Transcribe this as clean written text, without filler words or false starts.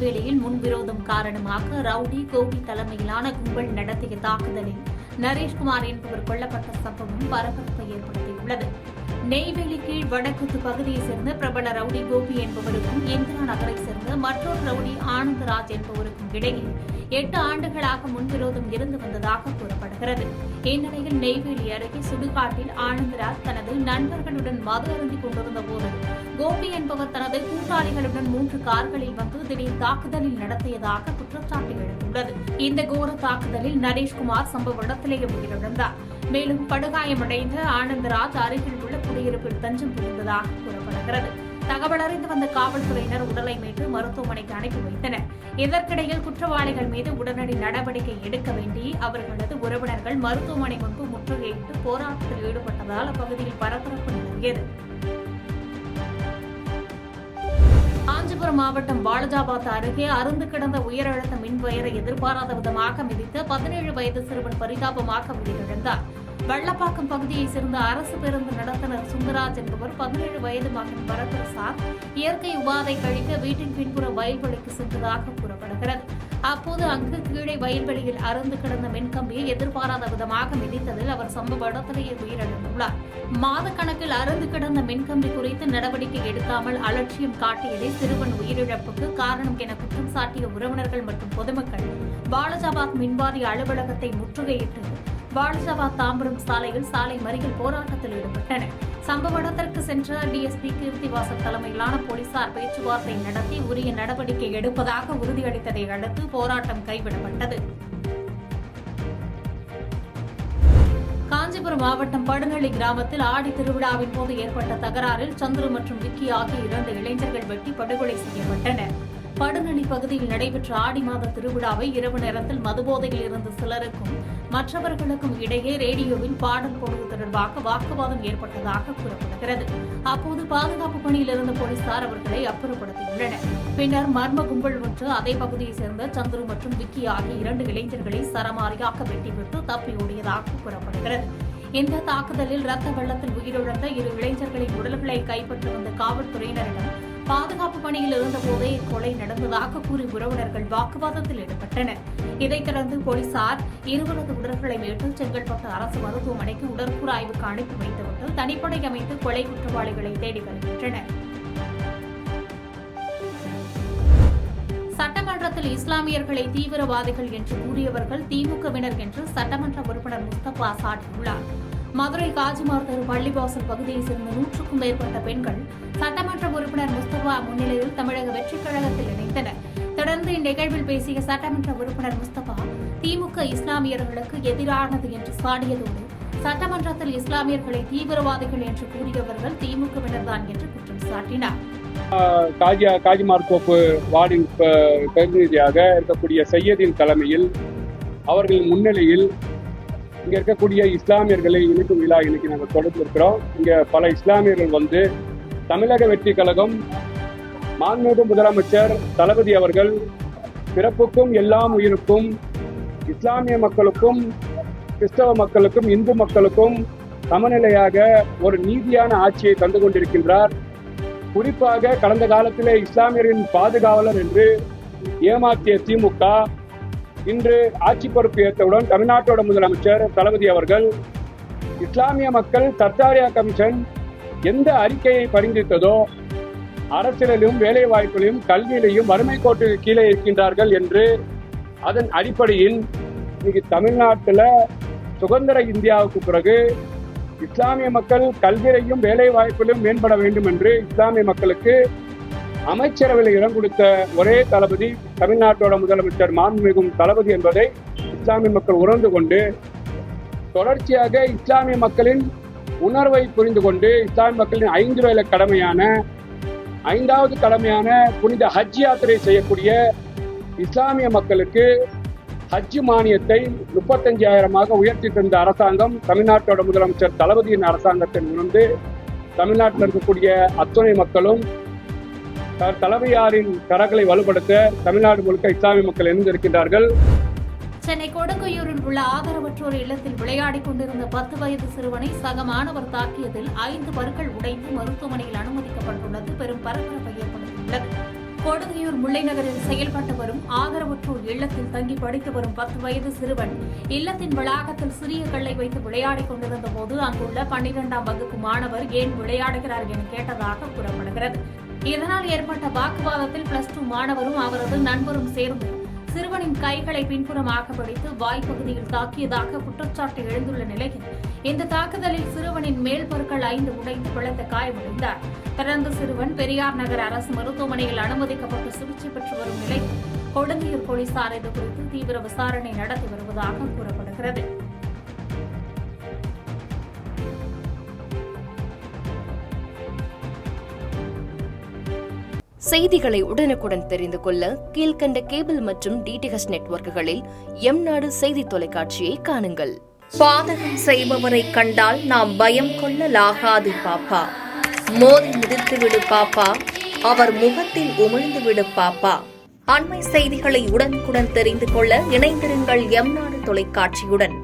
நெய்வேலியில் முன்விரோதம் காரணமாக ரவுடி கோபி தலைமையிலான கும்பல் நடத்திய தாக்குதலில் நரேஷ்குமார் என்பவர் கொல்லப்பட்ட சம்பவம் பரபரப்பை ஏற்படுத்தியுள்ளது. நெய்வேலி கீழ் வடக்குத்து பகுதியைச் சேர்ந்த பிரபல ரவுடி கோபி என்பவருக்கும் இந்திரா நகரைச் சேர்ந்த மற்றொரு ரவுடி ஆனந்தராஜ் என்பவருக்கும் இடையே 8 ஆண்டுகளாக முன்விரோதம் இருந்து வந்ததாக கூறப்படுகிறது. இந்நிலையில் நெய்வேலி அருகே சுடுகாட்டில் ஆனந்தராஜ் தனது நண்பர்களுடன் மது அருந்திக் கொண்டிருந்த போது கோபி என்பவர் தனது கூட்டாளிகளுடன் 3 கார்களில் வந்து திடீர் தாக்குதலில் நடத்தியதாக குற்றச்சாட்டு எழுந்துள்ளது. இந்த கோர தாக்குதலில் நரேஷ்குமார் சம்பவ இடத்திலேயே உயிரிழந்தார். மேலும் படுகாயமடைந்த ஆனந்தராஜ் அருகில் உள்ள குடியிருப்பில் தஞ்சம் புகுந்ததாக கூறப்படுகிறது. தகவல் அறிந்து வந்த காவல்துறையினர் உடலை மீட்டு மருத்துவமனைக்கு அனுப்பி வைத்தனர். இதற்கிடையில் குற்றவாளிகள் மீது உடனடி நடவடிக்கை எடுக்க வேண்டி அவர்களது உறவினர்கள் மருத்துவமனை முன்பு முற்றுகையிட்டு போராட்டத்தில் ஈடுபட்டதால் அப்பகுதியில் பரபரப்பு நிலவியது. காஞ்சிபுரம் மாவட்டம் வாலஜாபாத் அருகே அருந்து கிடந்த உயரழுத்த மின்வயரை எதிர்பாராத விதமாக மிதித்து 17 வயது சிறுவன் பரிதாபமாக உயிரிழந்தார். வள்ளப்பாக்கம் பகுதியைச் சேர்ந்த அரசு பேருந்து நடத்துனர் சுந்தராஜ் என்பவர் 17 வயது மகன் பரத்பிரசாத் இயற்கை உபாதை கழிக்க வீட்டின் பின்புற வயல்வெளிக்கு சென்றதாக கூறப்படுகிறது. அப்போது அங்கு கீழே வயல்வெளியில் அருந்து கிடந்த மின்கம்பியை எதிர்பாராத விதமாக மிதித்ததில் அவர் சம்பவ இடத்திலேயே உயிரிழந்துள்ளார். மாதக்கணக்கில் அருந்து கிடந்த மின்கம்பி குறித்து நடவடிக்கை எடுக்காமல் அலட்சியம் காட்டியதே சிறுவன் உயிரிழப்புக்கு காரணம் என குற்றம் சாட்டிய உறவினர்கள் மற்றும் பொதுமக்கள் வாலஜாபாத் மின்வாரிய அலுவலகத்தை முற்றுகையிட்டு வாலஜாபாத் தாம்பரம் சாலையில் சாலை மறியல் போராட்டத்தில் ஈடுபட்டனர். சம்பவ இடத்திற்கு சென்ற டிஎஸ்பி கீர்த்திவாசன் தலைமையிலான போலீசார் பேச்சுவார்த்தை நடத்தி உரிய நடவடிக்கை எடுப்பதாக உறுதியளித்ததை அடுத்து போராட்டம் கைவிடப்பட்டது. காஞ்சிபுரம் மாவட்டம் படுநள்ளி கிராமத்தில் ஆடி திருவிழாவின் போது ஏற்பட்ட தகராறில் சந்துரு மற்றும் விக்கி ஆகிய 2 இளைஞர்கள் வெட்டி படுகொலை செய்யப்பட்டனர். படுநள்ளி பகுதியில் நடைபெற்ற ஆடி மாத திருவிழாவை இரவு நேரத்தில் மதுபோதையில் இருந்த சிலருக்கும் மற்றவர்களுக்கும் இடையே ரேடியோவில் பாடல் போடுவது தொடர்பாக வாக்குவாதம் ஏற்பட்டதாக கூறப்படுகிறது. அப்போது பாதுகாப்பு பணியில் இருந்த போலீசார் அவர்களை அப்புறப்படுத்தியுள்ளனர். பின்னர் மர்ம கும்பல் ஒன்று அதே பகுதியைச் சேர்ந்த சந்துரு மற்றும் விக்கி ஆகிய 2 இளைஞர்களை சரமாரியாக வெட்டிவிட்டு தப்பி ஓடியதாக கூறப்படுகிறது. இந்த தாக்குதலில் ரத்த வெள்ளத்தில் உயிரிழந்த 2 இளைஞர்களின் உடல்களை கைப்பற்றி வந்த காவல்துறையினரிடம் பாதுகாப்பு பணியில் இருந்தபோதே கொலை நடந்ததாக கூறி உறவினர்கள் வாக்குவாதத்தில் ஈடுபட்டனர். இதைத் தொடர்ந்து போலீசார் இருவரது உடல்களை மீட்டு செங்கல்பட்டு அரசு மருத்துவமனைக்கு உடற்கூறாய்வுக்கு அனுப்பி வைத்துவிட்டு தனிப்படை அமைத்து கொலை குற்றவாளிகளை தேடி வருகின்றனர். சட்டமன்றத்தில் இஸ்லாமியர்களை தீவிரவாதிகள் என்று கூறியவர்கள் திமுகவினர் என்று சட்டமன்ற உறுப்பினர் முஸ்தபா சாட்டியுள்ளார். மதுரை காஜிமார் தெரு பள்ளிவாசல் பகுதியைச் சேர்ந்த 100க்கும் மேற்பட்ட பெண்கள் சட்டமன்ற உறுப்பினர் முஸ்தபா முன்னிலையில் தமிழக வெற்றிக் கழகத்தில் இணைந்தனர். தொடர்ந்து இந்நிகழ்வில் பேசிய சட்டமன்ற உறுப்பினர் முஸ்தபா திமுக இஸ்லாமியர்களுக்கு எதிரானது என்று சாடியதோடு சட்டமன்றத்தில் இஸ்லாமியர்களை தீவிரவாதிகள் என்று கூறியவர்கள் திமுகவினர்தான் என்று குற்றம் சாட்டினார். காஜிமார் தோப்பு வார்டின் பிரதிநிதியாக இருக்கக்கூடிய சையதின் தலைமையில் அவர்களின் முன்னிலையில் இங்க இருக்கக்கூடிய இஸ்லாமியர்களை இணைக்கும் விழா இன்னைக்கு நாங்கள் தொடர்ந்து இருக்கிறோம். இங்க பல இஸ்லாமியர்கள் வந்து தமிழக வெற்றி கழகம் மாண்புமிகு முதலமைச்சர் தளபதி அவர்கள் பிறப்புக்கும் எல்லாம் உயிருக்கும் இஸ்லாமிய மக்களுக்கும் கிறிஸ்தவ மக்களுக்கும் இந்து மக்களுக்கும் சமநிலையாக ஒரு நீதியான ஆட்சியை தந்து கொண்டிருக்கின்றார். குறிப்பாக கடந்த காலத்திலே இஸ்லாமியரின் பாதுகாவலர் என்று ஏமாற்றிய திமுக இன்று ஆட்சி பொறுப்பு ஏற்றவுடன் தமிழ்நாட்டோட முதலமைச்சர் தளபதி அவர்கள் இஸ்லாமிய மக்கள் சர்தாரியா கமிஷன் எந்த அறிக்கையை பரிந்துரைத்ததோ அரசியலிலும் வேலை வாய்ப்பிலும் கல்வியிலையும் வறுமை கோட்டுக்கு கீழே இருக்கின்றார்கள் என்று அதன் அடிப்படையில் இன்னைக்கு தமிழ்நாட்டில் சுதந்திர இந்தியாவுக்கு பிறகு இஸ்லாமிய மக்கள் கல்வியிலையும் வேலை வாய்ப்பிலும் மேம்பட வேண்டும் என்று இஸ்லாமிய மக்களுக்கு அமைச்சரவையில் இடம் கொடுத்த ஒரே தளபதி தமிழ்நாட்டோட முதலமைச்சர் மாண்புமிகு தளபதி என்பதை இஸ்லாமிய மக்கள் உணர்ந்து கொண்டு தொடர்ச்சியாக இஸ்லாமிய மக்களின் உணர்வை புரிந்து கொண்டு இஸ்லாமிய மக்களின் 5 வேளை கடமையான 5வது கடமையான புனித ஹஜ் யாத்திரை செய்யக்கூடிய இஸ்லாமிய மக்களுக்கு ஹஜ் மானியத்தை 35,000 உயர்த்தி தந்த அரசாங்கம் தமிழ்நாட்டோட முதலமைச்சர் தளபதியின் அரசாங்கத்தை உணர்ந்து தமிழ்நாட்டில் இருக்கக்கூடிய அத்துணை மக்களும் தலைமையாரின் கரங்களை வலுப்படுத்த தமிழ்நாடு முழுக்க இஸ்லாமிய மக்கள் இணைந்திருக்கின்றார்கள். சென்னை கொடுங்கையூரில் உள்ள ஆதரவற்றோர் இல்லத்தில் விளையாடிக் கொண்டிருந்த 10 வயது சிறுவனை சக மாணவர் தாக்கியதில் 5 பற்கள் உடைந்து மருத்துவமனையில் அனுமதிக்கப்பட்டுள்ளது பெரும் பரபரப்பை ஏற்படுத்தியுள்ளது. கொடுங்கையூர் முல்லைநகரில் செயல்பட்டு வரும் ஆதரவற்றோர் இல்லத்தில் தங்கி படித்து வரும் 10 வயது சிறுவன் இல்லத்தின் வளாகத்தில் சிறிய கல்லை வைத்து விளையாடிக் கொண்டிருந்த போது அங்குள்ள 12ஆம் வகுப்பு மாணவர் ஏன் விளையாடுகிறார் என கேட்டதாக கூறப்படுகிறது. இதனால் ஏற்பட்ட வாக்குவாதத்தில் +2 மாணவரும் அவரது நண்பரும் சேர்ந்து சிறுவனின் கைகளை பின்புறமாக பிடித்து வாய்ப்பகுதியில் தாக்கியதாக குற்றச்சாட்டு எழுந்துள்ள நிலையில் இந்த தாக்குதலில் சிறுவனின் மேல் பற்கள் 5 உடைந்து பலத்த காயமடைந்தார். தொடர்ந்து சிறுவன் பெரியார் நகர் அரசு மருத்துவமனையில் அனுமதிக்கப்பட்டு சிகிச்சை பெற்று வரும் நிலையில் கொடுங்கையூர் போலீசார் இது குறித்து தீவிர விசாரணை நடத்தி வருவதாக கூறப்படுகிறது. செய்திகளை உடனுக்குடன் தெரிந்து கொள்ள கீழ்கண்ட கேபிள் மற்றும் டிடிஎச் நெட்வொர்க்குகளில் எம்நாடு செய்தி தொலைக்காட்சியை காணுங்கள். பாதகம் செய்பவரை கண்டால் நாம் பயம் கொள்ளலாகாது பாப்பா. மோதி மிதித்துவிடு பாப்பா, அவர் முகத்தில் உமிழ்ந்துவிடு பாப்பா. அண்மை செய்திகளை உடனுக்குடன் தெரிந்து கொள்ள இணைந்திருங்கள் எம்நாடு தொலைக்காட்சியுடன்.